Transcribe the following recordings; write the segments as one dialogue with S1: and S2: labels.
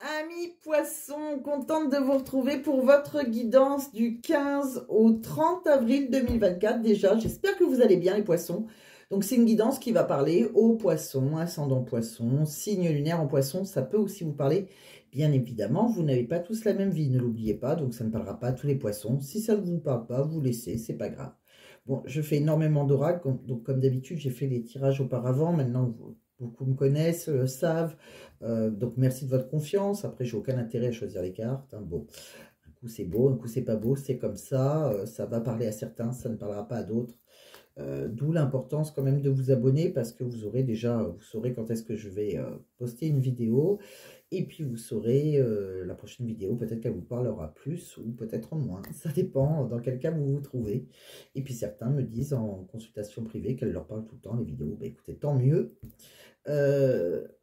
S1: Amis poissons, contente de vous retrouver pour votre guidance du 15 au 30 avril 2024 déjà. J'espère que vous allez bien les poissons. Donc c'est une guidance qui va parler aux poissons, ascendant poisson, signe lunaire en poisson. Ça peut aussi vous parler, bien évidemment, vous n'avez pas tous la même vie, ne l'oubliez pas. Donc ça ne parlera pas à tous les poissons. Si ça ne vous parle pas, vous laissez, c'est pas grave. Bon, je fais énormément d'oracles, donc comme d'habitude, j'ai fait les tirages auparavant. Maintenant, beaucoup me connaissent, savent. Donc merci de votre confiance. Après, j'ai aucun intérêt à choisir les cartes. Hein. Bon, un coup c'est beau, un coup c'est pas beau, c'est comme ça. Ça va parler à certains, ça ne parlera pas à d'autres. D'où l'importance quand même de vous abonner parce que vous aurez déjà, vous saurez quand est-ce que je vais poster une vidéo. Et puis vous saurez la prochaine vidéo, peut-être qu'elle vous parlera plus ou peut-être moins. Ça dépend dans quel cas vous vous trouvez. Et puis certains me disent en consultation privée qu'elle leur parle tout le temps les vidéos. Bah, écoutez, tant mieux.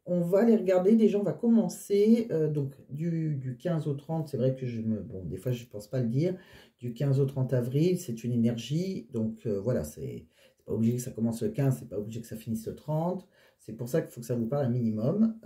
S1: On va les regarder, déjà on va commencer donc du 15 au 30, c'est vrai que bon, des fois je ne pense pas le dire, du 15 au 30 avril, c'est une énergie, donc voilà, c'est pas obligé que ça commence le 15, c'est pas obligé que ça finisse le 30, c'est pour ça qu'il faut que ça vous parle un minimum.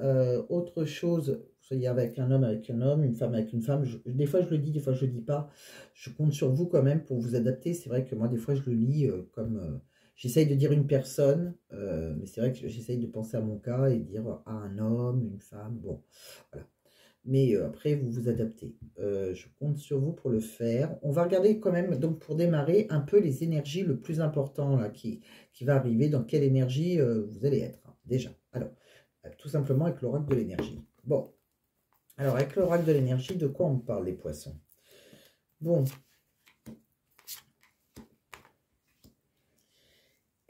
S1: Autre chose, vous soyez avec un homme, une femme avec une femme, des fois je le dis, des fois je le dis pas, je compte sur vous quand même pour vous adapter, c'est vrai que moi des fois je le lis comme... J'essaye de dire une personne, mais c'est vrai que j'essaye de penser à mon cas et dire à un homme, une femme, bon, voilà. Mais après, vous vous adaptez. Je compte sur vous pour le faire. On va regarder quand même, donc pour démarrer, un peu les énergies le plus important là, qui va arriver, dans quelle énergie vous allez être, hein, déjà. Alors, tout simplement avec l'oracle de l'énergie. Bon, alors avec l'oracle de l'énergie, de quoi on parle, les poissons? Bon.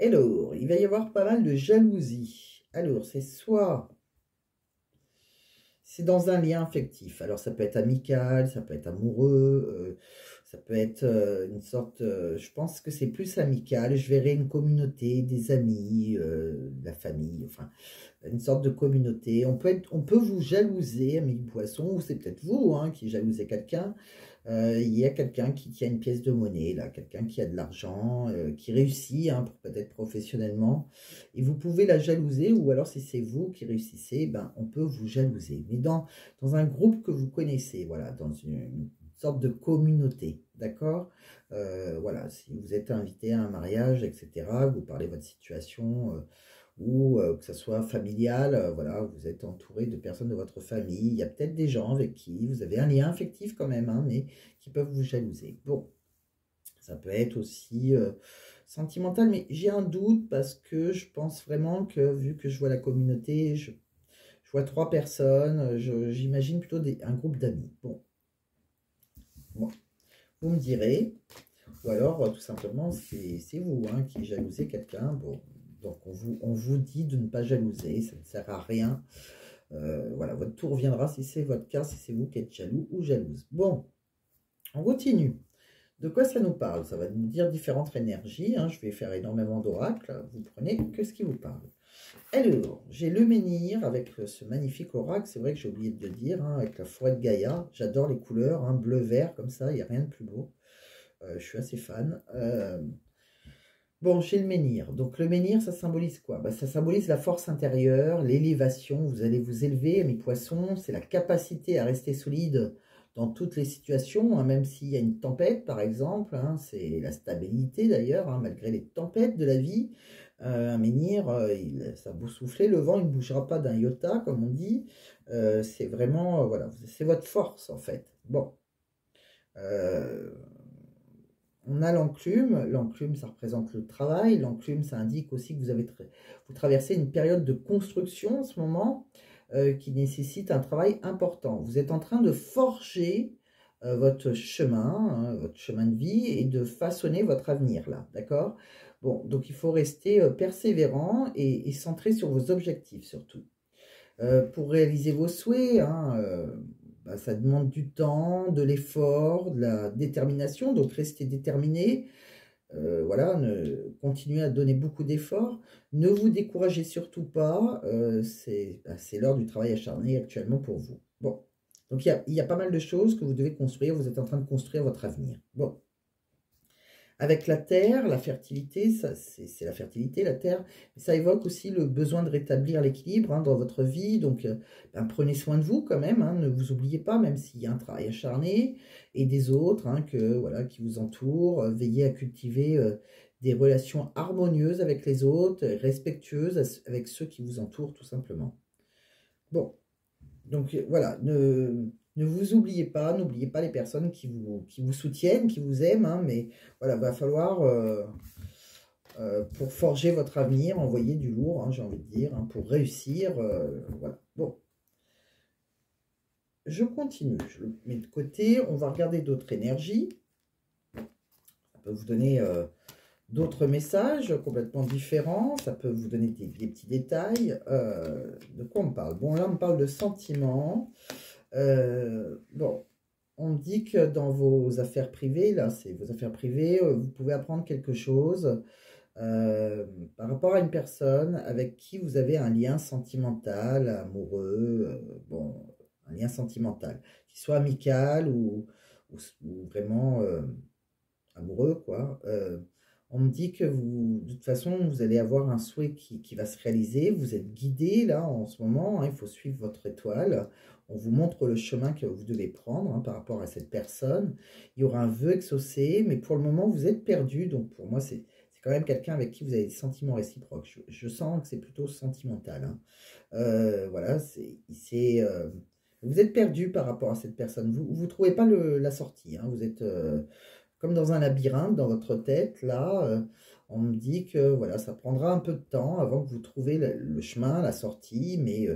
S1: Alors, il va y avoir pas mal de jalousie. Alors, c'est dans un lien affectif. Alors, ça peut être amical, ça peut être amoureux, ça peut être une sorte... je pense que c'est plus amical. Je verrai une communauté, des amis, de la famille, enfin, une sorte de communauté. On peut vous jalouser, amis du poisson, ou c'est peut-être vous hein, qui jalousez quelqu'un. Il y a quelqu'un qui tient une pièce de monnaie, là, quelqu'un qui a de l'argent, qui réussit, hein, peut-être professionnellement, et vous pouvez la jalouser, ou alors si c'est vous qui réussissez, ben, on peut vous jalouser. Mais dans un groupe que vous connaissez, voilà, dans une sorte de communauté, d'accord? Voilà, si vous êtes invité à un mariage, etc., vous parlez de votre situation... ou que ce soit familial, voilà, vous êtes entouré de personnes de votre famille, il y a peut-être des gens avec qui vous avez un lien affectif quand même, hein, mais qui peuvent vous jalouser. Bon, ça peut être aussi sentimental, mais j'ai un doute parce que je pense vraiment que, vu que je vois la communauté, je vois 3 personnes, j'imagine plutôt un groupe d'amis. Bon, vous me direz, ou alors tout simplement c'est vous hein, qui jalousez quelqu'un, bon. Donc, on vous dit de ne pas jalouser, ça ne sert à rien. Voilà, votre tour viendra si c'est votre cas, si c'est vous qui êtes jaloux ou jalouse. Bon, on continue. De quoi ça nous parle? Ça va nous dire différentes énergies. Hein. Je vais faire énormément d'oracles. Vous prenez que ce qui vous parle. Alors, j'ai le menhir avec ce magnifique oracle. C'est vrai que j'ai oublié de le dire, hein, avec la forêt de Gaïa. J'adore les couleurs, hein, bleu-vert, comme ça, il n'y a rien de plus beau. Je suis assez fan. Bon, chez le menhir. Donc, le menhir, ça symbolise quoi? Bah, ça symbolise la force intérieure, l'élévation. Vous allez vous élever, mes poissons. C'est la capacité à rester solide dans toutes les situations, hein, même s'il y a une tempête, par exemple. Hein, c'est la stabilité, d'ailleurs, hein, malgré les tempêtes de la vie. Un menhir, ça a beau souffler, le vent, il ne bougera pas d'un iota, comme on dit. C'est vraiment, voilà, c'est votre force, en fait. Bon. On a l'enclume. L'enclume, ça représente le travail. L'enclume, ça indique aussi que vous traversez une période de construction en ce moment qui nécessite un travail important. Vous êtes en train de forger votre chemin, hein, votre chemin de vie et de façonner votre avenir là, d'accord? Bon, donc il faut rester persévérant et centré sur vos objectifs surtout. Pour réaliser vos souhaits, hein, bah, ça demande du temps, de l'effort, de la détermination, donc restez déterminé, voilà, continuez à donner beaucoup d'efforts, ne vous découragez surtout pas, c'est l'heure du travail acharné actuellement pour vous. Bon, donc il y a pas mal de choses que vous devez construire, vous êtes en train de construire votre avenir. Bon, Avec la terre, la fertilité, ça c'est la fertilité, la terre, mais ça évoque aussi le besoin de rétablir l'équilibre hein, dans votre vie. Donc, ben, prenez soin de vous quand même, hein, ne vous oubliez pas, même s'il y a un travail acharné, et des autres hein, voilà, qui vous entourent. Veillez à cultiver des relations harmonieuses avec les autres, respectueuses avec ceux qui vous entourent, tout simplement. Bon, donc voilà, ne vous oubliez pas, n'oubliez pas les personnes qui vous soutiennent, qui vous aiment, hein, mais voilà, va falloir, pour forger votre avenir, envoyer du lourd, hein, j'ai envie de dire, hein, pour réussir, voilà. Bon, je continue, je le mets de côté, on va regarder d'autres énergies, ça peut vous donner d'autres messages complètement différents, ça peut vous donner des petits détails, de quoi on parle? Bon, là, on parle de sentiments. Bon, on me dit que dans vos affaires privées, là, c'est vos affaires privées, vous pouvez apprendre quelque chose par rapport à une personne avec qui vous avez un lien sentimental, amoureux, bon, un lien sentimental, qu'il soit amical ou vraiment amoureux, quoi. On me dit que vous, de toute façon, vous allez avoir un souhait qui va se réaliser. Vous êtes guidé là en ce moment, hein, il faut suivre votre étoile. On vous montre le chemin que vous devez prendre hein, par rapport à cette personne. Il y aura un vœu exaucé, mais pour le moment, vous êtes perdu. Donc pour moi, c'est quand même quelqu'un avec qui vous avez des sentiments réciproques. Je sens que c'est plutôt sentimental. Hein. Voilà, vous êtes perdu par rapport à cette personne. Vous ne trouvez pas la sortie. Hein. Vous êtes comme dans un labyrinthe dans votre tête, là, on me dit que voilà, ça prendra un peu de temps avant que vous trouviez le chemin, la sortie, mais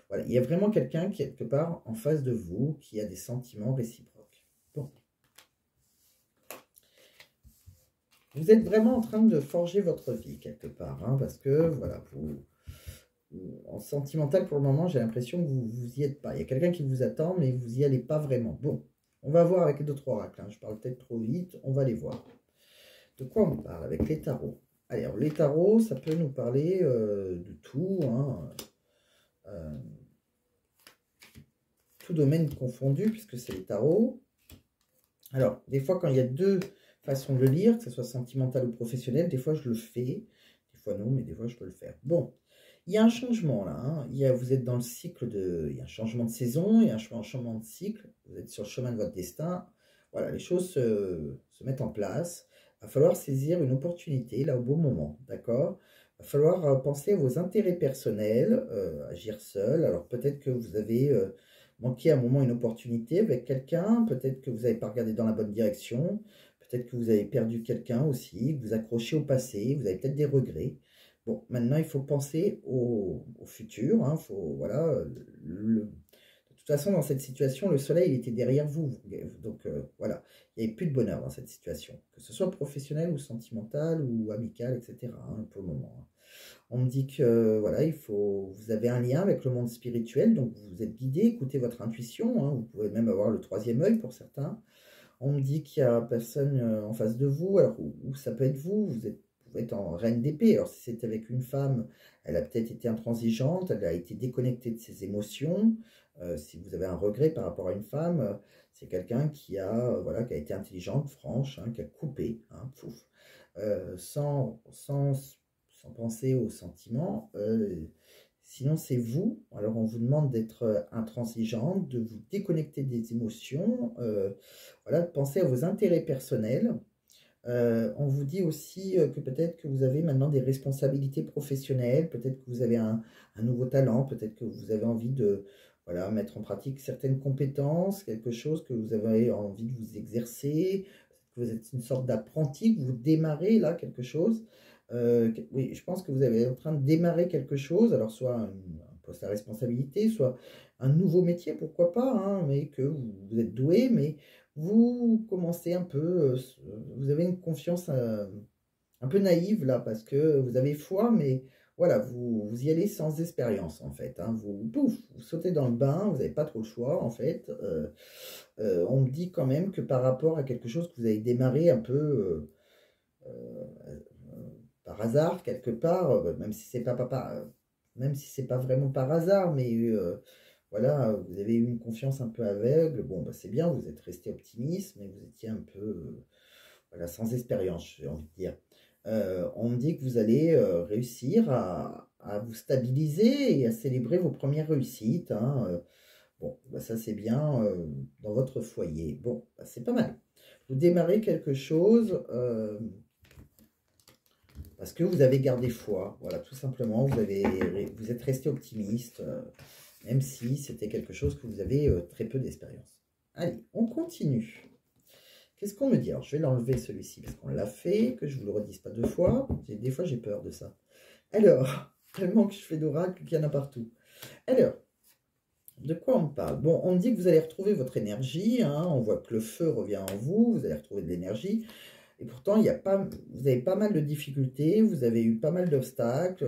S1: voilà, il y a vraiment quelqu'un quelque part en face de vous qui a des sentiments réciproques. Bon. Vous êtes vraiment en train de forger votre vie quelque part, hein, parce que voilà, en sentimental pour le moment, j'ai l'impression que vous y êtes pas. Il y a quelqu'un qui vous attend, mais vous y allez pas vraiment. Bon. On va voir avec d'autres oracles. Hein. Je parle peut-être trop vite. On va les voir. De quoi on parle avec les tarots? Alors, les tarots, ça peut nous parler de tout. Hein. Tout domaine confondu, puisque c'est les tarots. Alors, des fois, quand il y a deux façons de le lire, que ce soit sentimental ou professionnel, des fois, je le fais. Des fois, non, mais des fois, je peux le faire. Bon. Il y a un changement là, hein. Vous êtes dans le cycle il y a un changement de saison, il y a un changement de cycle, vous êtes sur le chemin de votre destin. Voilà, les choses se mettent en place. Il va falloir saisir une opportunité là au bon moment, d'accord? Il va falloir penser à vos intérêts personnels, agir seul. Alors peut-être que vous avez manqué à un moment une opportunité avec quelqu'un, peut-être que vous n'avez pas regardé dans la bonne direction, peut-être que vous avez perdu quelqu'un aussi, que vous accrochez au passé, vous avez peut-être des regrets. Bon, maintenant, il faut penser au futur. Hein, voilà, de toute façon, dans cette situation, le soleil, il était derrière vous. Donc, voilà, il n'y avait plus de bonheur dans cette situation. Que ce soit professionnel ou sentimental ou amical, etc. Hein, pour le moment. Hein. On me dit que, voilà, vous avez un lien avec le monde spirituel. Donc, vous êtes guidé, écoutez votre intuition. Hein, vous pouvez même avoir le troisième œil pour certains. On me dit qu'il y a personne en face de vous. Alors, ou ça peut être vous. Vous pouvez être en reine d'épée. Alors, si c'est avec une femme, elle a peut-être été intransigeante, elle a été déconnectée de ses émotions. Si vous avez un regret par rapport à une femme, c'est quelqu'un voilà, qui a été intelligente, franche, hein, qui a coupé, hein, pouf, sans penser aux sentiments. Sinon, c'est vous. Alors, on vous demande d'être intransigeante, de vous déconnecter des émotions, voilà, de penser à vos intérêts personnels. On vous dit aussi que peut-être que vous avez maintenant des responsabilités professionnelles, peut-être que vous avez un nouveau talent, peut-être que vous avez envie de voilà, mettre en pratique certaines compétences, quelque chose que vous avez envie de vous exercer, que vous êtes une sorte d'apprenti, que vous démarrez là quelque chose. Oui, je pense que vous êtes en train de démarrer quelque chose, alors soit un poste à responsabilité, soit un nouveau métier, pourquoi pas, hein, mais que vous êtes doué, mais vous commencez un peu, vous avez une confiance un peu naïve là, parce que vous avez foi, mais voilà, vous y allez sans expérience en fait. Hein, pouf, vous sautez dans le bain, vous n'avez pas trop le choix en fait. On me dit quand même que par rapport à quelque chose que vous avez démarré un peu par hasard quelque part, même si c'est même si c'est pas vraiment par hasard, mais voilà, vous avez eu une confiance un peu aveugle. Bon, bah, c'est bien, vous êtes resté optimiste, mais vous étiez un peu voilà, sans expérience, j'ai envie de dire. On me dit que vous allez réussir à vous stabiliser et à célébrer vos premières réussites, hein. Bon, bah ça c'est bien dans votre foyer. Bon, bah, c'est pas mal. Vous démarrez quelque chose parce que vous avez gardé foi. Voilà, tout simplement, vous êtes resté optimiste, même si c'était quelque chose que vous avez très peu d'expérience. Allez, on continue. Qu'est-ce qu'on me dit? Alors, je vais l'enlever celui-ci parce qu'on l'a fait, que je ne vous le redise pas deux fois. Des fois, j'ai peur de ça. Alors, tellement que je fais d'oracle qu'il y en a partout. Alors, de quoi on me parle? Bon, on me dit que vous allez retrouver votre énergie, hein. On voit que le feu revient en vous, vous allez retrouver de l'énergie. Et pourtant, vous avez pas mal de difficultés, vous avez eu pas mal d'obstacles,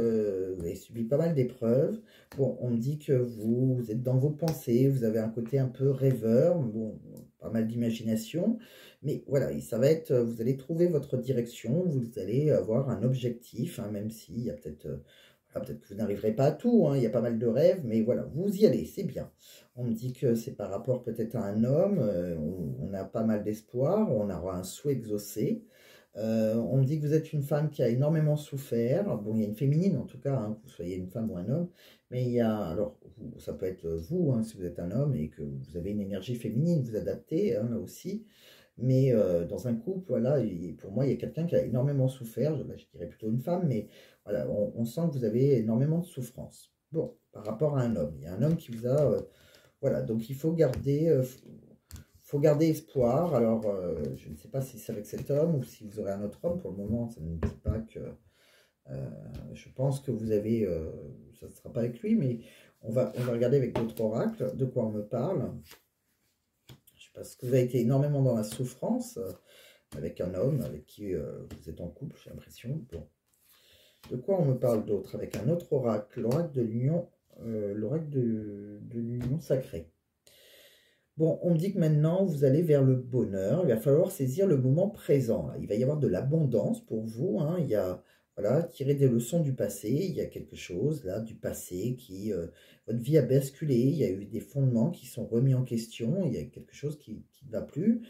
S1: vous avez subi pas mal d'épreuves. Bon, on me dit que vous êtes dans vos pensées, vous avez un côté un peu rêveur, bon, pas mal d'imagination. Mais voilà, ça va être, vous allez trouver votre direction, vous allez avoir un objectif, hein, même s'il y a peut-être peut-être que vous n'arriverez pas à tout, hein, il y a pas mal de rêves, mais voilà, vous y allez, c'est bien. On me dit que c'est par rapport peut-être à un homme, on a pas mal d'espoir, on aura un souhait exaucé. On me dit que vous êtes une femme qui a énormément souffert. Bon, il y a une féminine en tout cas, hein, que vous soyez une femme ou un homme, mais il y a, alors ça peut être vous, hein, si vous êtes un homme et que vous avez une énergie féminine, vous adaptez, hein, là aussi. Mais dans un couple, voilà, pour moi, il y a quelqu'un qui a énormément souffert. Je dirais plutôt une femme, mais voilà, on sent que vous avez énormément de souffrance. Bon, par rapport à un homme, il y a un homme qui vous a... voilà, donc il faut garder espoir. Alors, je ne sais pas si c'est avec cet homme ou si vous aurez un autre homme. Pour le moment, ça ne dit pas que... je pense que vous avez... ça ne sera pas avec lui, mais on va regarder avec d'autres oracles de quoi on me parle. Parce que vous avez été énormément dans la souffrance avec un homme avec qui vous êtes en couple, j'ai l'impression. Bon. De quoi on me parle d'autre? Avec un autre oracle, l'oracle de l'union, l'oracle de l'union sacrée. Bon, on me dit que maintenant, vous allez vers le bonheur. Il va falloir saisir le moment présent. Là. Il va y avoir de l'abondance pour vous, hein. Il y a, voilà, tirer des leçons du passé. Il y a quelque chose, là, du passé qui... votre vie a basculé. Il y a eu des fondements qui sont remis en question. Il y a quelque chose qui ne va plus,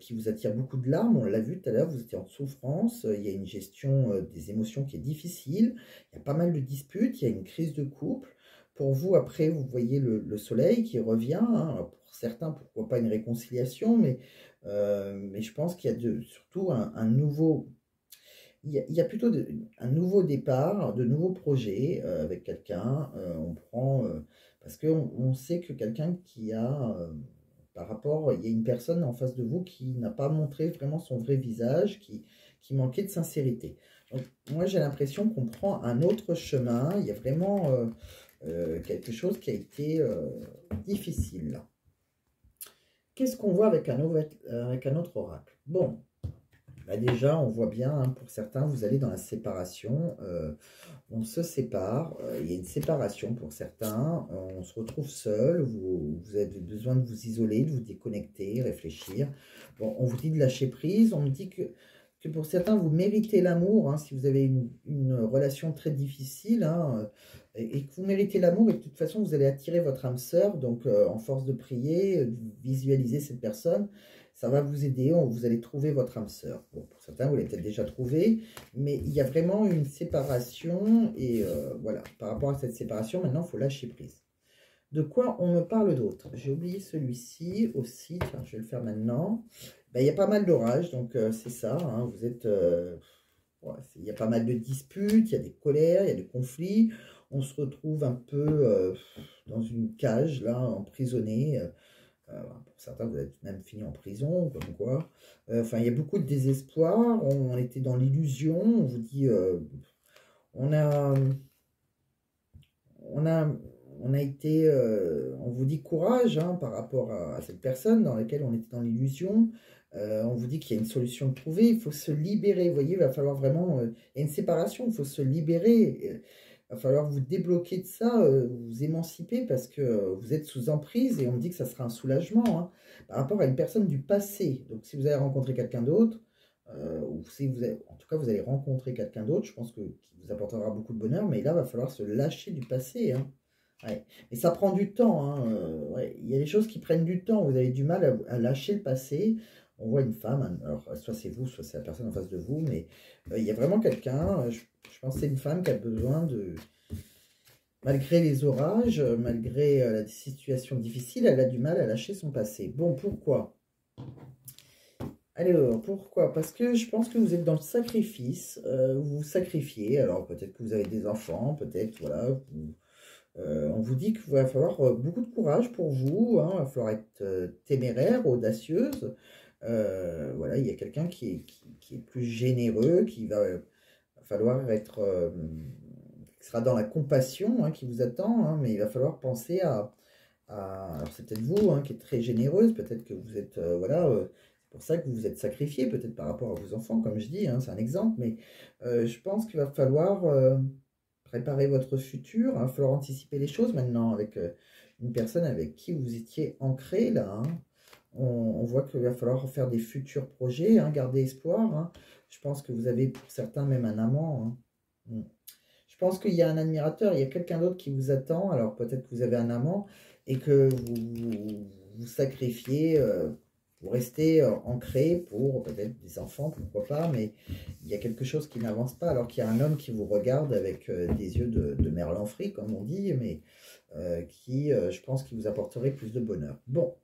S1: qui vous attire beaucoup de larmes. On l'a vu tout à l'heure, vous étiez en souffrance. Il y a une gestion des émotions qui est difficile. Il y a pas mal de disputes. Il y a une crise de couple. Pour vous, après, vous voyez le soleil qui revient, hein. Pour certains, pourquoi pas une réconciliation, mais je pense qu'il y a surtout un nouveau... Il y a plutôt un nouveau départ, de nouveaux projets avec quelqu'un. On prend... parce qu'on sait que quelqu'un qui a... par rapport... Il y a une personne en face de vous qui n'a pas montré vraiment son vrai visage, qui manquait de sincérité. Donc, moi, j'ai l'impression qu'on prend un autre chemin. Il y a vraiment... quelque chose qui a été difficile. Qu'est-ce qu'on voit avec un autre oracle? Bon, là déjà, on voit bien, hein, pour certains, vous allez dans la séparation. On se sépare, il y a une séparation pour certains. On se retrouve seul, vous avez besoin de vous isoler, de vous déconnecter, réfléchir. Bon, on vous dit de lâcher prise, on me dit que pour certains, vous méritez l'amour, hein, si vous avez une relation très difficile, hein, et que vous méritez l'amour, et de toute façon, vous allez attirer votre âme sœur, donc en force de prier, visualiser cette personne, ça va vous aider, vous allez trouver votre âme sœur. Bon, pour certains, vous l'avez peut-être déjà trouvé, mais il y a vraiment une séparation, et voilà, par rapport à cette séparation, maintenant, il faut lâcher prise. De quoi on me parle d'autre? J'ai oublié celui-ci aussi, tiens, je vais le faire maintenant. Ben, il y a pas mal d'orages, donc c'est ça, hein, vous êtes... ouais, il y a pas mal de disputes, il y a des colères, il y a des conflits. On se retrouve un peu dans une cage, là, emprisonné. Pour certains, vous êtes même fini en prison, comme quoi. Enfin, il y a beaucoup de désespoir. On était dans l'illusion. On vous dit... on a été, on vous dit courage, hein, par rapport à cette personne dans laquelle on était dans l'illusion. On vous dit qu'il y a une solution de trouver, il faut se libérer. Vous voyez, il va falloir vraiment... il y a une séparation, il faut se libérer. Il va falloir vous débloquer de ça, vous émanciper parce que vous êtes sous emprise et on me dit que ça sera un soulagement, hein, par rapport à une personne du passé. Donc si vous avez rencontré quelqu'un d'autre, ou si vous avez, en tout cas vous allez rencontrer quelqu'un d'autre, je pense qui vous apportera beaucoup de bonheur, mais là il va falloir se lâcher du passé, hein. Ouais. Et ça prend du temps, hein. Ouais. Il y a des choses qui prennent du temps, vous avez du mal à lâcher le passé. On voit une femme, alors soit c'est vous, soit c'est la personne en face de vous, mais il y a vraiment quelqu'un, je pense que c'est une femme qui a besoin de, malgré les orages, malgré la situation difficile, elle a du mal à lâcher son passé. Bon, pourquoi? Alors, pourquoi? Parce que je pense que vous êtes dans le sacrifice, vous vous sacrifiez, alors peut-être que vous avez des enfants, peut-être, voilà, on vous dit qu'il va falloir beaucoup de courage pour vous, hein, il va falloir être téméraire, audacieuse, voilà, il y a quelqu'un qui est plus généreux, qui va falloir être, qui sera dans la compassion, hein, qui vous attend, hein, mais il va falloir penser alors c'est peut-être vous, hein, qui êtes très généreuse, peut-être que vous êtes, voilà, c'est pour ça que vous vous êtes sacrifié, peut-être par rapport à vos enfants, comme je dis, hein, c'est un exemple, mais je pense qu'il va falloir préparer votre futur, il va falloir anticiper les choses maintenant avec une personne avec qui vous étiez ancré, là, hein. On voit qu'il va falloir faire des futurs projets, hein, garder espoir, hein. Je pense que vous avez pour certains même un amant, hein. Je pense qu'il y a un admirateur, il y a quelqu'un d'autre qui vous attend. Alors peut-être que vous avez un amant et que vous vous sacrifiez, vous restez ancré pour peut-être des enfants, pourquoi pas, mais il y a quelque chose qui n'avance pas alors qu'il y a un homme qui vous regarde avec des yeux de merlan frit, comme on dit, mais qui, je pense, qui vous apporterait plus de bonheur. Bon,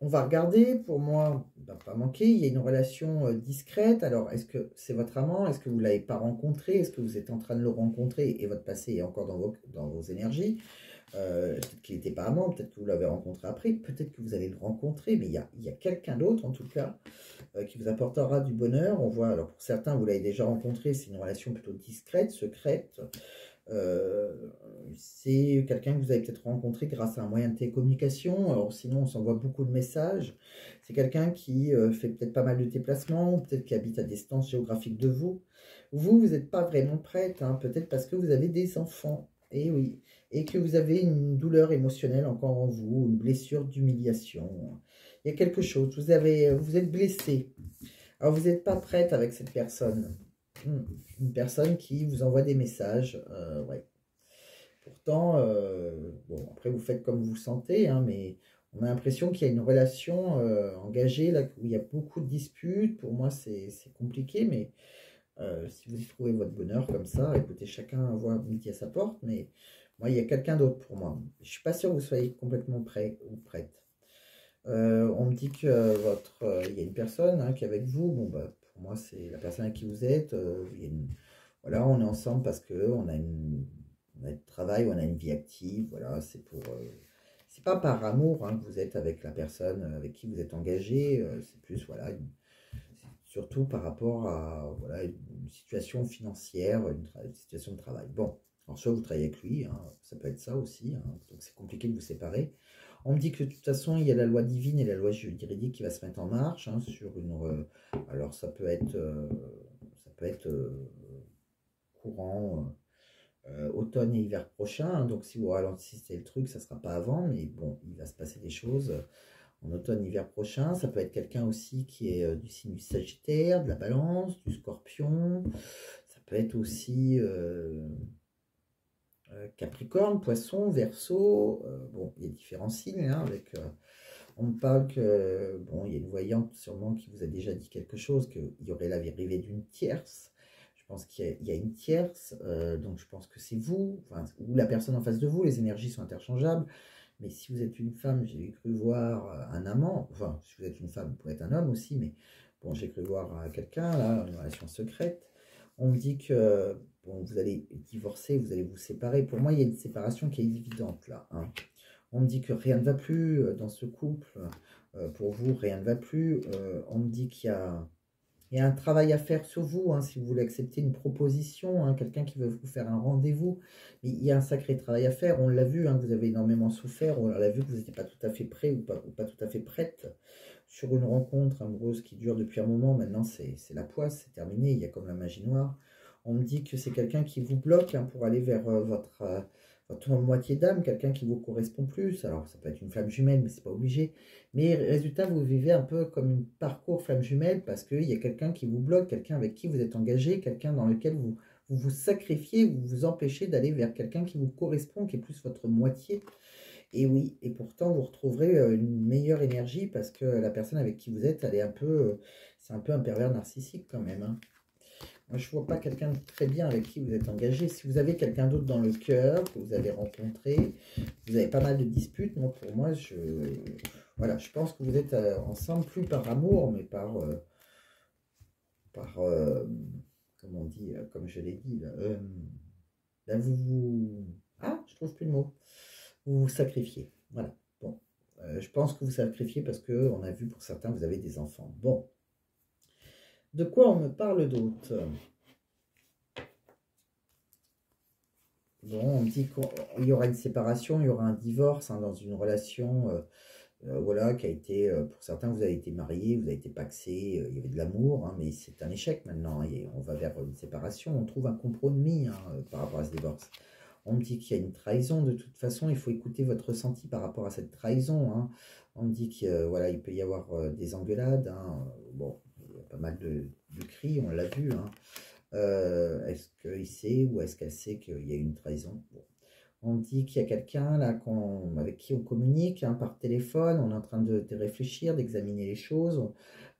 S1: on va regarder, pour moi, il ne va pas manquer, il y a une relation discrète. Alors, est-ce que c'est votre amant? Est-ce que vous ne l'avez pas rencontré? Est-ce que vous êtes en train de le rencontrer et votre passé est encore dans vos énergies? Peut-être qu'il n'était pas amant, peut-être que vous l'avez rencontré après, peut-être que vous allez le rencontrer, mais il y a quelqu'un d'autre, en tout cas, qui vous apportera du bonheur. On voit, alors pour certains, vous l'avez déjà rencontré, c'est une relation plutôt discrète, secrète. Euh, c'est quelqu'un que vous avez peut-être rencontré grâce à un moyen de télécommunication. Alors sinon, on s'envoie beaucoup de messages. C'est quelqu'un qui fait peut-être pas mal de déplacements, ou peut-être qui habite à distance géographique de vous. Vous n'êtes pas vraiment prête, hein, peut-être parce que vous avez des enfants. Et oui, et que vous avez une douleur émotionnelle encore en vous, une blessure d'humiliation. Il y a quelque chose, vous êtes blessé. Alors vous n'êtes pas prête avec cette personne. Une personne qui vous envoie des messages, ouais. Pourtant, bon, après vous faites comme vous le sentez, hein, mais on a l'impression qu'il y a une relation engagée, là, où il y a beaucoup de disputes. Pour moi, c'est compliqué, mais si vous y trouvez votre bonheur comme ça, écoutez, chacun voit midi à sa porte, mais moi, il y a quelqu'un d'autre pour moi. Je ne suis pas sûr que vous soyez complètement prêt ou prête. On me dit que il y a une personne, hein, qui est avec vous. Bon, bah, pour moi, c'est la personne avec qui vous êtes. Voilà, on est ensemble parce que on a du travail, on a une vie active. Voilà, c'est pas par amour, hein, que vous êtes avec la personne avec qui vous êtes engagé. C'est plus, voilà, surtout par rapport à, voilà, une situation financière, une situation de travail. Bon, alors soit vous travaillez avec lui, hein, ça peut être ça aussi, hein, donc c'est compliqué de vous séparer. On me dit que de toute façon, il y a la loi divine et la loi juridique qui va se mettre en marche, hein, sur alors ça peut être courant automne et hiver prochain, hein, donc si vous ralentissez le truc, ça ne sera pas avant, mais bon, il va se passer des choses en automne, hiver prochain. Ça peut être quelqu'un aussi qui est du signe du Sagittaire, de la Balance, du Scorpion. Ça peut être aussi Capricorne, Poisson, Verseau. Bon, il y a différents signes, hein, avec... on me parle que, bon, il y a une voyante sûrement qui vous a déjà dit quelque chose, qu'il y aurait l'arrivée d'une tierce. Je pense qu'il y a une tierce, donc je pense que c'est vous, enfin, ou la personne en face de vous, les énergies sont interchangeables. Mais si vous êtes une femme, j'ai cru voir un amant, enfin, si vous êtes une femme, vous pouvez être un homme aussi, mais bon, j'ai cru voir quelqu'un, là, une relation secrète. On me dit que, bon, vous allez divorcer, vous allez vous séparer. Pour moi, il y a une séparation qui est évidente, là, hein. On me dit que rien ne va plus dans ce couple. Pour vous, rien ne va plus. On me dit qu'il y a un travail à faire sur vous, hein, si vous voulez accepter une proposition, hein, quelqu'un qui veut vous faire un rendez-vous. Mais il y a un sacré travail à faire. On l'a vu, hein, vous avez énormément souffert. On l'a vu que vous n'étiez pas tout à fait prêt ou pas tout à fait prête sur une rencontre amoureuse qui dure depuis un moment. Maintenant, c'est la poisse, c'est terminé. Il y a comme la magie noire. On me dit que c'est quelqu'un qui vous bloque, hein, pour aller vers votre moitié d'âme, quelqu'un qui vous correspond plus. Alors, ça peut être une flamme jumelle, mais c'est pas obligé. Mais résultat, vous vivez un peu comme un parcours flamme jumelle parce qu'il y a quelqu'un qui vous bloque, quelqu'un avec qui vous êtes engagé, quelqu'un dans lequel vous sacrifiez, vous vous empêchez d'aller vers quelqu'un qui vous correspond, qui est plus votre moitié. Et oui, et pourtant vous retrouverez une meilleure énergie parce que la personne avec qui vous êtes, elle est un peu, c'est un peu un pervers narcissique quand même, hein. Moi, je vois pas quelqu'un de très bien avec qui vous êtes engagé. Si vous avez quelqu'un d'autre dans le cœur que vous avez rencontré, vous avez pas mal de disputes. Moi, pour moi, voilà, je pense que vous êtes ensemble plus par amour, mais par comment on dit, comme je l'ai dit, là, là, ah, je trouve plus le mot. Vous vous sacrifiez. Voilà. Bon, je pense que vous sacrifiez parce que on a vu pour certains, vous avez des enfants. Bon, de quoi on me parle d'autre? Bon, on me dit qu'il y aura une séparation, il y aura un divorce hein, dans une relation voilà, qui a été, pour certains, vous avez été mariés, vous avez été pacsés, il y avait de l'amour, hein, mais c'est un échec maintenant, et on va vers une séparation, on trouve un compromis hein, par rapport à ce divorce. On me dit qu'il y a une trahison, de toute façon, il faut écouter votre ressenti par rapport à cette trahison, hein. On me dit qu'il voilà, il peut y avoir des engueulades, hein. Bon, il y a pas mal de cris, on l'a vu, hein. Est-ce qu'il sait ou est-ce qu'elle sait qu'il y a une trahison? Bon. On dit qu'il y a quelqu'un là avec qui on communique hein, par téléphone, on est en train de réfléchir, d'examiner les choses.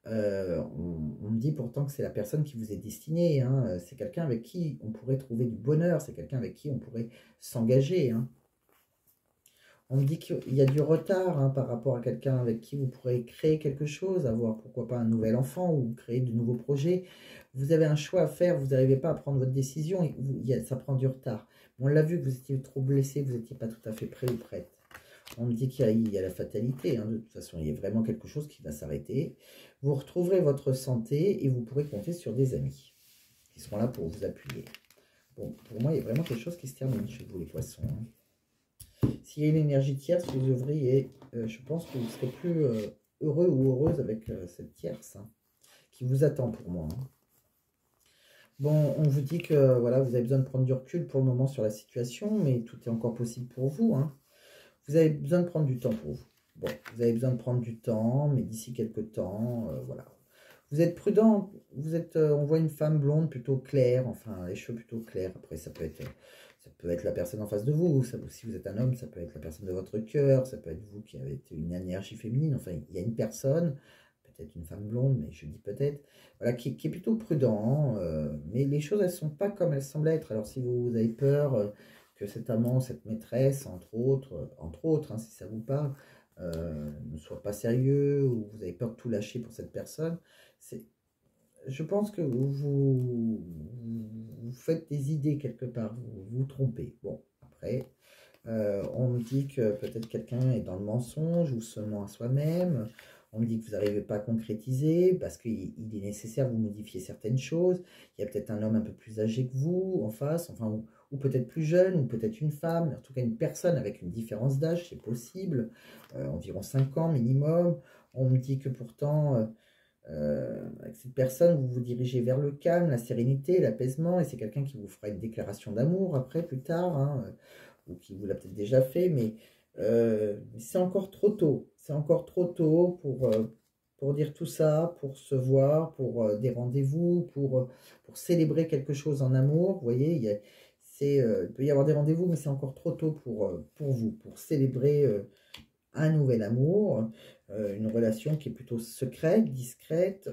S1: On me dit pourtant que c'est la personne qui vous est destinée, hein. C'est quelqu'un avec qui on pourrait trouver du bonheur, c'est quelqu'un avec qui on pourrait s'engager, hein. On me dit qu'il y a du retard hein, par rapport à quelqu'un avec qui vous pourrez créer quelque chose, avoir pourquoi pas un nouvel enfant ou créer de nouveaux projets. Vous avez un choix à faire, vous n'arrivez pas à prendre votre décision, ça prend du retard. On l'a vu que vous étiez trop blessé, vous n'étiez pas tout à fait prêt ou prête. On me dit qu'il y a la fatalité, hein, de toute façon, il y a vraiment quelque chose qui va s'arrêter. Vous retrouverez votre santé et vous pourrez compter sur des amis qui seront là pour vous appuyer. Bon, pour moi, il y a vraiment quelque chose qui se termine chez vous, les poissons, hein. S'il y a une énergie tierce, vous ouvriez, je pense que vous serez plus heureux ou heureuse avec cette tierce hein, qui vous attend pour moi, hein. Bon, on vous dit que voilà, vous avez besoin de prendre du recul pour le moment sur la situation, mais tout est encore possible pour vous, hein. Vous avez besoin de prendre du temps pour vous. Bon, vous avez besoin de prendre du temps, mais d'ici quelques temps, voilà. Vous êtes prudent, on voit une femme blonde plutôt claire, enfin les cheveux plutôt clairs. Après, ça peut être la personne en face de vous. Si vous êtes un homme, ça peut être la personne de votre cœur. Ça peut être vous qui avez une énergie féminine. Enfin, il y a une personne, peut-être une femme blonde, mais je dis peut-être, voilà, qui est plutôt prudent. Mais les choses, elles ne sont pas comme elles semblent être. Alors, si vous avez peur que cet amant, cette maîtresse, entre autres, hein, si ça vous parle, ne soit pas sérieux ou vous avez peur de tout lâcher pour cette personne, je pense que vous faites des idées quelque part, vous vous trompez. Bon, après, on me dit que peut-être quelqu'un est dans le mensonge ou seulement à soi-même. On me dit que vous n'arrivez pas à concrétiser parce qu'il est nécessaire que vous modifiez certaines choses. Il y a peut-être un homme un peu plus âgé que vous en face, enfin, ou peut-être plus jeune, ou peut-être une femme, en tout cas une personne avec une différence d'âge, c'est possible, environ 5 ans minimum. On me dit que pourtant, avec cette personne, vous vous dirigez vers le calme, la sérénité, l'apaisement, et c'est quelqu'un qui vous fera une déclaration d'amour après, plus tard, hein, ou qui vous l'a peut-être déjà fait, mais c'est encore trop tôt. C'est encore trop tôt pour dire tout ça, pour se voir, pour des rendez-vous, pour célébrer quelque chose en amour. Vous voyez, il peut y avoir des rendez-vous, mais c'est encore trop tôt pour vous, pour célébrer un nouvel amour, une relation qui est plutôt secrète, discrète.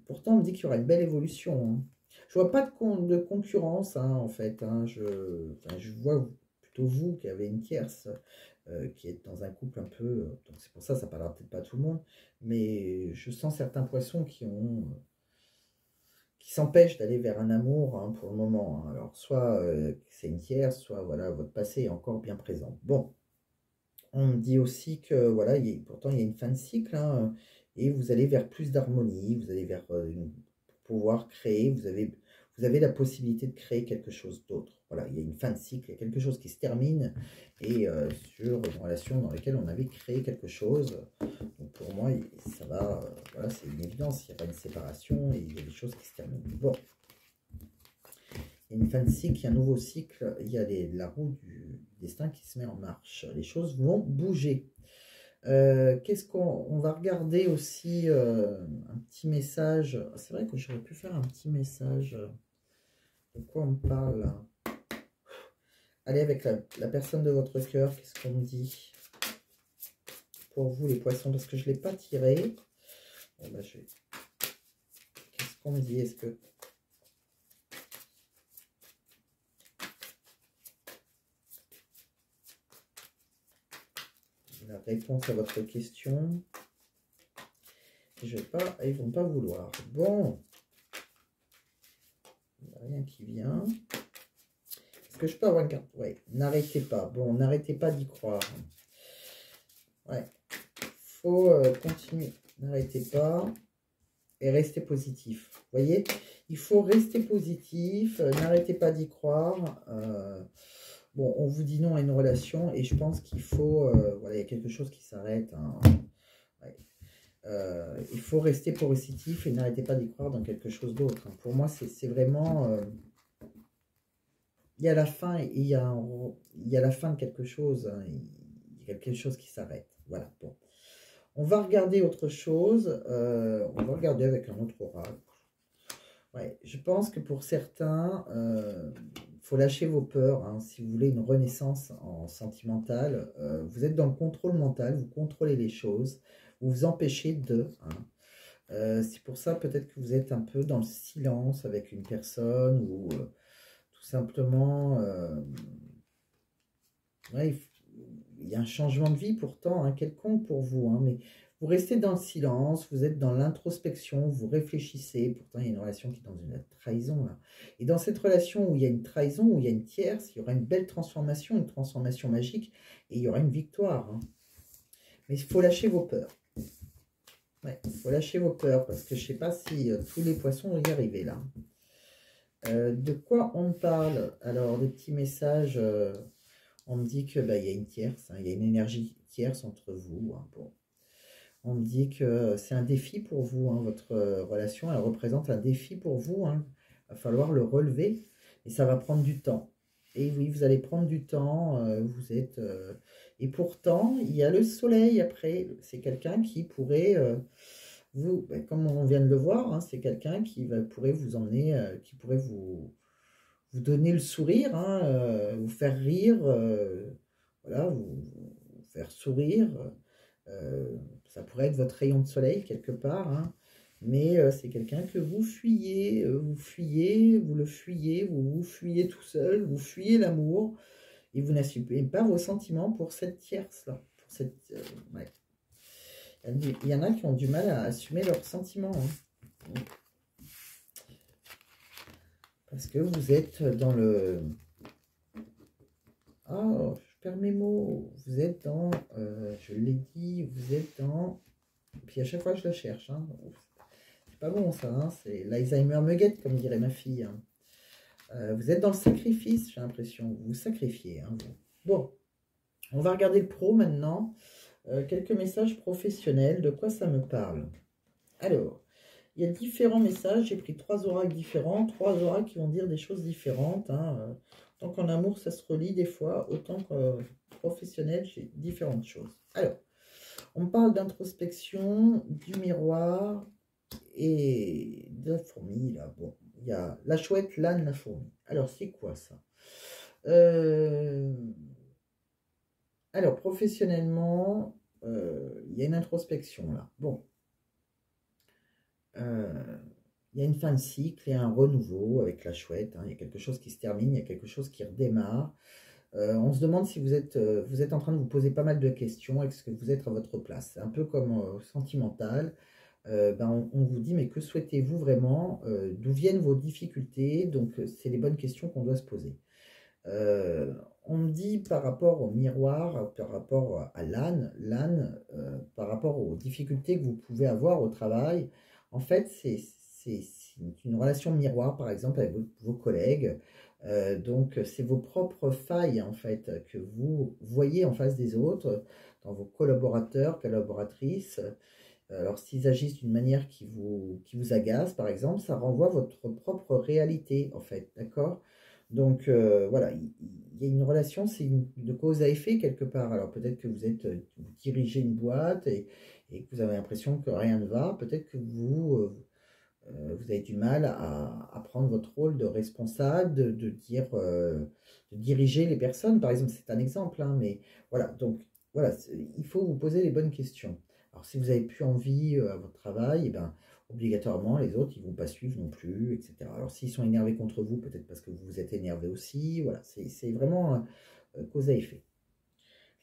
S1: Pourtant, on me dit qu'il y aura une belle évolution, hein. Je vois pas de concurrence, hein, en fait, hein. Je vois plutôt vous qui avez une tierce, qui est dans un couple un peu... donc c'est pour ça, ça parlera peut-être pas à tout le monde, mais je sens certains poissons qui s'empêchent d'aller vers un amour hein, pour le moment, hein. Alors, soit c'est une tierce, soit voilà, votre passé est encore bien présent. Bon. On me dit aussi que voilà, pourtant il y a une fin de cycle hein, et vous allez vers plus d'harmonie, vous allez vers pouvoir créer, vous avez la possibilité de créer quelque chose d'autre. Voilà, il y a une fin de cycle, il y a quelque chose qui se termine et sur une relation dans laquelle on avait créé quelque chose. Donc pour moi, ça va, voilà, c'est une évidence, il n'y a pas une séparation et il y a des choses qui se terminent. Bon. Il y a une fin de cycle, il y a un nouveau cycle, il y a la roue du destin qui se met en marche. Les choses vont bouger. Qu'est-ce qu'on va regarder aussi un petit message. C'est vrai que j'aurais pu faire un petit message. De quoi on me parle là? Allez, avec la personne de votre cœur, qu'est-ce qu'on me dit pour vous, les poissons? Parce que je ne l'ai pas tiré. Bon, bah, qu'est-ce qu'on me dit? Est-ce que... La réponse à votre question... Je vais pas, ils vont pas vouloir. Bon, il n'y a rien qui vient. Est-ce que je peux avoir une carte? Oui, n'arrêtez pas. Bon, n'arrêtez pas d'y croire. Ouais, faut continuer. N'arrêtez pas et restez positif. Vous voyez, il faut rester positif. N'arrêtez pas d'y croire. Bon, on vous dit non à une relation et je pense qu'il faut, voilà, il y a quelque chose qui s'arrête. Hein. Ouais. Il faut rester positif et n'arrêtez pas d'y croire dans quelque chose d'autre. Hein. Pour moi, c'est vraiment... il y a la fin et il y a la fin de quelque chose. Hein. Il y a quelque chose qui s'arrête. Voilà, bon. On va regarder autre chose. On va regarder avec un autre oracle. Ouais, je pense que pour certains, il faut lâcher vos peurs. Hein. Si vous voulez une renaissance en sentimental, vous êtes dans le contrôle mental, vous contrôlez les choses. Vous vous empêchez de. Hein. C'est pour ça peut-être que vous êtes un peu dans le silence avec une personne ou tout simplement, ouais, il y a un changement de vie pourtant, hein, quelconque pour vous, hein, mais vous restez dans le silence, vous êtes dans l'introspection, vous réfléchissez, pourtant il y a une relation qui est dans une trahison là. Et dans cette relation où il y a une trahison, où il y a une tierce, il y aura une belle transformation, une transformation magique, et il y aura une victoire. Hein. Mais il faut lâcher vos peurs. Ouais, il faut lâcher vos peurs, parce que je ne sais pas si tous les poissons vont y arriver là. De quoi on parle? Alors, des petits messages, on me dit que bah, y a une tierce, hein, il y a une énergie tierce entre vous. Hein, bon. On me dit que c'est un défi pour vous, hein, votre relation, elle représente un défi pour vous. Hein. Il va falloir le relever, et ça va prendre du temps. Et oui, vous allez prendre du temps, vous êtes... et pourtant, il y a le soleil après. C'est quelqu'un qui pourrait... vous, comme on vient de le voir, hein, c'est quelqu'un qui pourrait vous emmener, qui pourrait vous donner le sourire, hein, vous faire rire, voilà, vous faire sourire. Ça pourrait être votre rayon de soleil quelque part, hein, mais c'est quelqu'un que vous fuyez, vous le fuyez, vous fuyez tout seul, vous fuyez l'amour, et vous n'assumez pas vos sentiments pour cette tierce-là. Ouais. Il y en a qui ont du mal à assumer leurs sentiments. Hein. Parce que vous êtes dans le... Oh, je perds mes mots. Vous êtes dans... je l'ai dit, vous êtes dans... Et puis à chaque fois, je le cherche. Hein. C'est pas bon, ça. Hein. C'est l'Alzheimer me guette, comme dirait ma fille. Hein. Vous êtes dans le sacrifice, j'ai l'impression. Vous vous sacrifiez. Hein, vous. Bon, on va regarder le pro maintenant. Quelques messages professionnels. De quoi ça me parle? Alors... Il y a différents messages, j'ai pris 3 oracles différents, 3 oracles qui vont dire des choses différentes. Hein. Tant qu'en amour, ça se relie des fois, autant que professionnel, j'ai différentes choses. Alors, on parle d'introspection, du miroir et de la fourmi. Là. Bon, il y a la chouette, l'âne, la fourmi. Alors, c'est quoi ça? Alors, professionnellement, il y a une introspection là. Bon. Il y a une fin de cycle et un renouveau avec la chouette. Hein. Il y a quelque chose qui se termine, il y a quelque chose qui redémarre. On se demande si vous êtes en train de vous poser pas mal de questions. Est-ce que vous êtes à votre place? C'est un peu comme sentimental. On vous dit, mais que souhaitez-vous vraiment? D'où viennent vos difficultés? Donc, c'est les bonnes questions qu'on doit se poser. On me dit par rapport au miroir, par rapport à l'âne, par rapport aux difficultés que vous pouvez avoir au travail, en fait, c'est une relation miroir, par exemple, avec vos collègues. Donc, c'est vos propres failles, en fait, que vous voyez en face des autres, dans vos collaborateurs, collaboratrices. Alors, s'ils agissent d'une manière qui vous agace, par exemple, ça renvoie votre propre réalité, en fait, d'accord? Donc, voilà, il y a une relation, c'est de cause à effet, quelque part. Alors, peut-être que vous dirigez une boîte et que vous avez l'impression que rien ne va. Peut-être que vous avez du mal à prendre votre rôle de responsable, de dire, de diriger les personnes, par exemple, c'est un exemple, hein, mais voilà, donc voilà, il faut vous poser les bonnes questions. Alors, si vous n'avez plus envie à votre travail, eh ben, obligatoirement, les autres, ils ne vont pas suivre non plus, etc. Alors, s'ils sont énervés contre vous, peut-être parce que vous vous êtes énervé aussi, voilà, c'est vraiment cause à effet.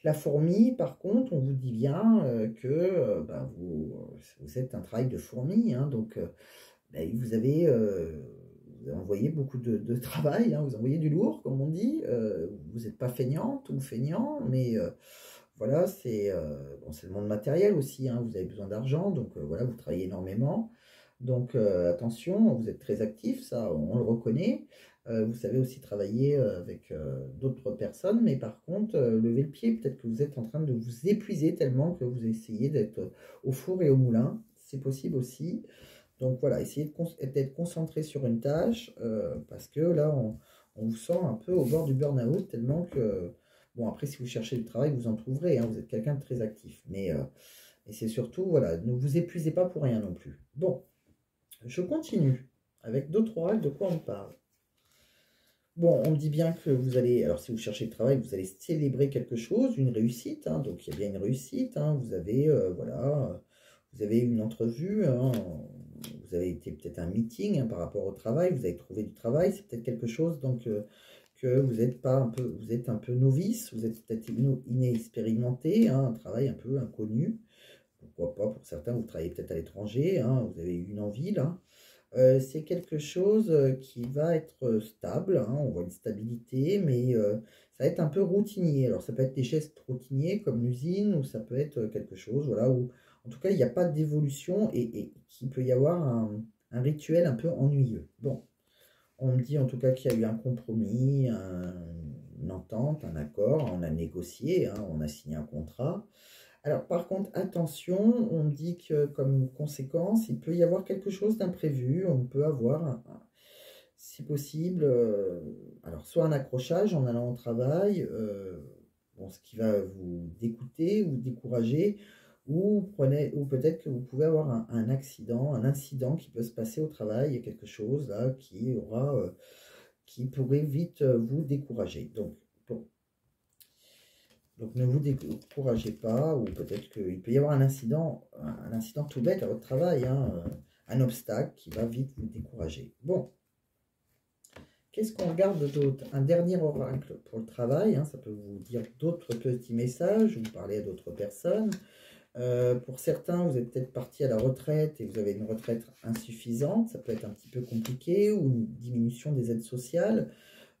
S1: La fourmi, par contre, on vous dit bien que ben, vous êtes un travail de fourmi, hein, donc ben, vous avez envoyé beaucoup de travail, hein, vous envoyez du lourd, comme on dit. Vous n'êtes pas feignante ou feignant, mais voilà, bon, c'est le monde matériel aussi, hein, vous avez besoin d'argent, donc voilà, vous travaillez énormément. Donc attention, vous êtes très actif, ça on le reconnaît. Vous savez aussi travailler avec d'autres personnes, mais par contre, levez le pied, peut-être que vous êtes en train de vous épuiser tellement que vous essayez d'être au four et au moulin, c'est possible aussi. Donc voilà, essayez d'être concentré sur une tâche, parce que là, on vous sent un peu au bord du burn-out, tellement que, bon, après, si vous cherchez du travail, vous en trouverez, hein, vous êtes quelqu'un de très actif. Mais et c'est surtout, voilà, ne vous épuisez pas pour rien non plus. Bon, je continue avec d'autres oracles, de quoi on parle. Bon, on me dit bien que vous allez, alors si vous cherchez du travail, vous allez célébrer quelque chose, une réussite, hein, donc il y a bien une réussite, hein, vous avez, voilà, vous avez une entrevue, hein, vous avez été peut-être à un meeting hein, par rapport au travail, vous avez trouvé du travail, c'est peut-être quelque chose donc que vous êtes pas un peu, vous êtes un peu novice, vous êtes peut-être inexpérimenté, hein, un travail un peu inconnu, pourquoi pas pour certains, vous travaillez peut-être à l'étranger, hein, vous avez eu une envie là. C'est quelque chose qui va être stable, hein, on voit une stabilité, mais ça va être un peu routinier. Alors ça peut être des gestes routiniers comme l'usine, ou ça peut être quelque chose, voilà, où en tout cas il n'y a pas d'évolution et qu'il peut y avoir un rituel un peu ennuyeux. Bon, on me dit en tout cas qu'il y a eu un compromis, une entente, un accord, on a négocié, hein, on a signé un contrat. Alors, par contre, attention, on me dit que comme conséquence, il peut y avoir quelque chose d'imprévu. On peut avoir, si possible, alors soit un accrochage en allant au travail, bon, ce qui va vous dégoûter ou décourager, ou peut-être que vous pouvez avoir un accident, un incident qui peut se passer au travail, il y a quelque chose là qui pourrait vite vous décourager. Donc ne vous découragez pas, ou peut-être qu'il peut y avoir un incident tout bête à votre travail, hein, un obstacle qui va vite vous décourager. Bon, qu'est-ce qu'on regarde d'autre? Un dernier oracle pour le travail, hein, ça peut vous dire d'autres petits messages, vous parlez à d'autres personnes. Pour certains, vous êtes peut-être parti à la retraite et vous avez une retraite insuffisante, ça peut être un petit peu compliqué, ou une diminution des aides sociales.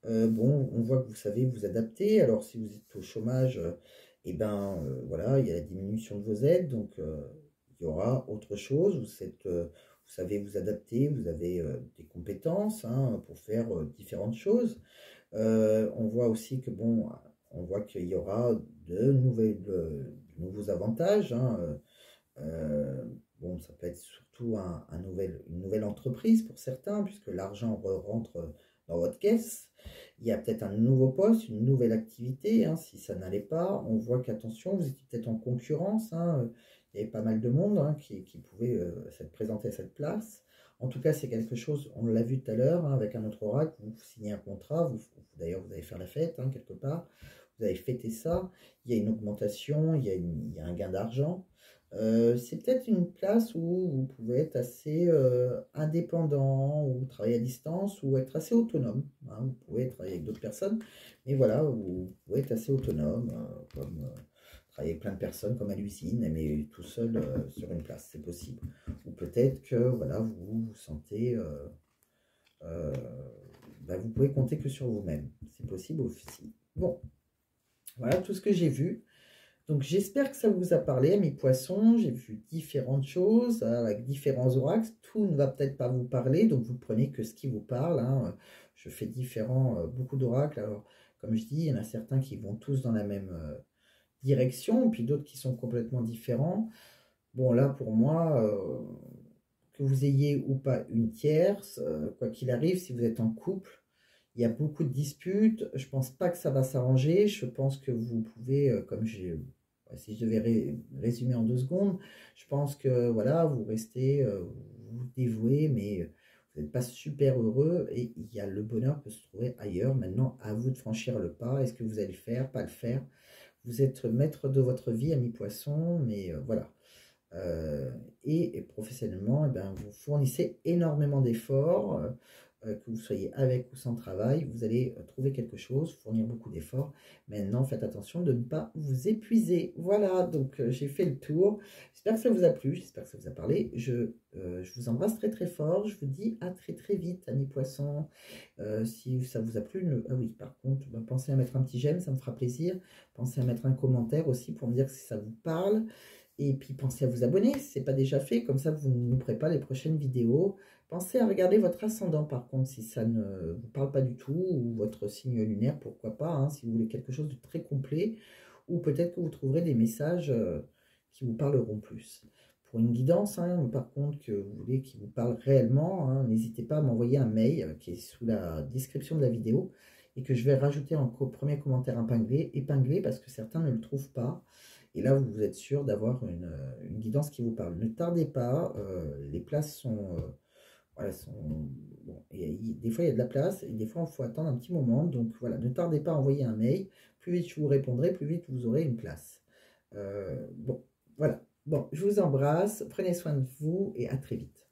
S1: Bon, on voit que vous savez vous adapter. Alors, si vous êtes au chômage, eh ben, voilà, il y a la diminution de vos aides, donc il y aura autre chose. Vous savez vous adapter, vous avez des compétences hein, pour faire différentes choses. On voit aussi que, bon, on voit qu'il y aura de nouveaux avantages. Hein, bon, ça peut être surtout une nouvelle entreprise pour certains, puisque l'argent rentre dans votre caisse. Il y a peut-être un nouveau poste, une nouvelle activité. Hein, si ça n'allait pas, on voit qu'attention, vous étiez peut-être en concurrence. Hein, il y avait pas mal de monde hein, qui pouvait s'être présenté à cette place. En tout cas, c'est quelque chose, on l'a vu tout à l'heure, hein, avec un autre oracle, vous signez un contrat, d'ailleurs vous allez faire la fête hein, quelque part, vous avez fêté ça, il y a une augmentation, il y a un gain d'argent. C'est peut-être une place où vous pouvez être assez indépendant, ou travailler à distance, ou être assez autonome. Hein. Vous pouvez travailler avec d'autres personnes, mais voilà, vous pouvez être assez autonome, comme travailler avec plein de personnes, comme à l'usine, mais tout seul sur une place, c'est possible. Ou peut-être que voilà, vous vous sentez, euh, bah, vous pouvez compter que sur vous-même. C'est possible aussi. Bon, voilà tout ce que j'ai vu. Donc j'espère que ça vous a parlé, mes poissons. J'ai vu différentes choses avec différents oracles. Tout ne va peut-être pas vous parler, donc vous prenez que ce qui vous parle. Hein. Je fais beaucoup d'oracles. Alors, comme je dis, il y en a certains qui vont tous dans la même direction, puis d'autres qui sont complètement différents. Bon, là, pour moi, que vous ayez ou pas une tierce, quoi qu'il arrive, si vous êtes en couple, il y a beaucoup de disputes. Je pense pas que ça va s'arranger. Je pense que vous pouvez, si je devais résumer en 2 secondes, je pense que voilà, vous restez, vous dévouez, mais vous n'êtes pas super heureux et il y a le bonheur peut se trouver ailleurs. Maintenant, à vous de franchir le pas. Est-ce que vous allez le faire, pas le faire? Vous êtes maître de votre vie, ami poisson, mais voilà. Et professionnellement, eh ben, vous fournissez énormément d'efforts, que vous soyez avec ou sans travail, vous allez trouver quelque chose, fournir beaucoup d'efforts. Maintenant, faites attention de ne pas vous épuiser. Voilà, donc j'ai fait le tour. J'espère que ça vous a plu, j'espère que ça vous a parlé. Je vous embrasse très très fort. Je vous dis à très très vite, amis poissons. Si ça vous a plu, ah oui, par contre, ben, pensez à mettre un petit j'aime, ça me fera plaisir. Pensez à mettre un commentaire aussi pour me dire si ça vous parle. Et puis pensez à vous abonner si ce n'est pas déjà fait, comme ça vous ne louperez pas les prochaines vidéos. Pensez à regarder votre ascendant par contre si ça ne vous parle pas du tout, ou votre signe lunaire, pourquoi pas, hein, si vous voulez quelque chose de très complet, ou peut-être que vous trouverez des messages qui vous parleront plus. Pour une guidance, hein, par contre, que vous voulez qui vous parle réellement, hein, n'hésitez pas à m'envoyer un mail qui est sous la description de la vidéo et que je vais rajouter en premier commentaire épinglé parce que certains ne le trouvent pas. Et là, vous êtes sûr d'avoir une guidance qui vous parle. Ne tardez pas, les places sont... voilà, bon, des fois, il y a de la place, et des fois, il faut attendre un petit moment. Donc voilà, ne tardez pas à envoyer un mail. Plus vite je vous répondrai, plus vite vous aurez une place. Bon, voilà. Bon, je vous embrasse, prenez soin de vous et à très vite.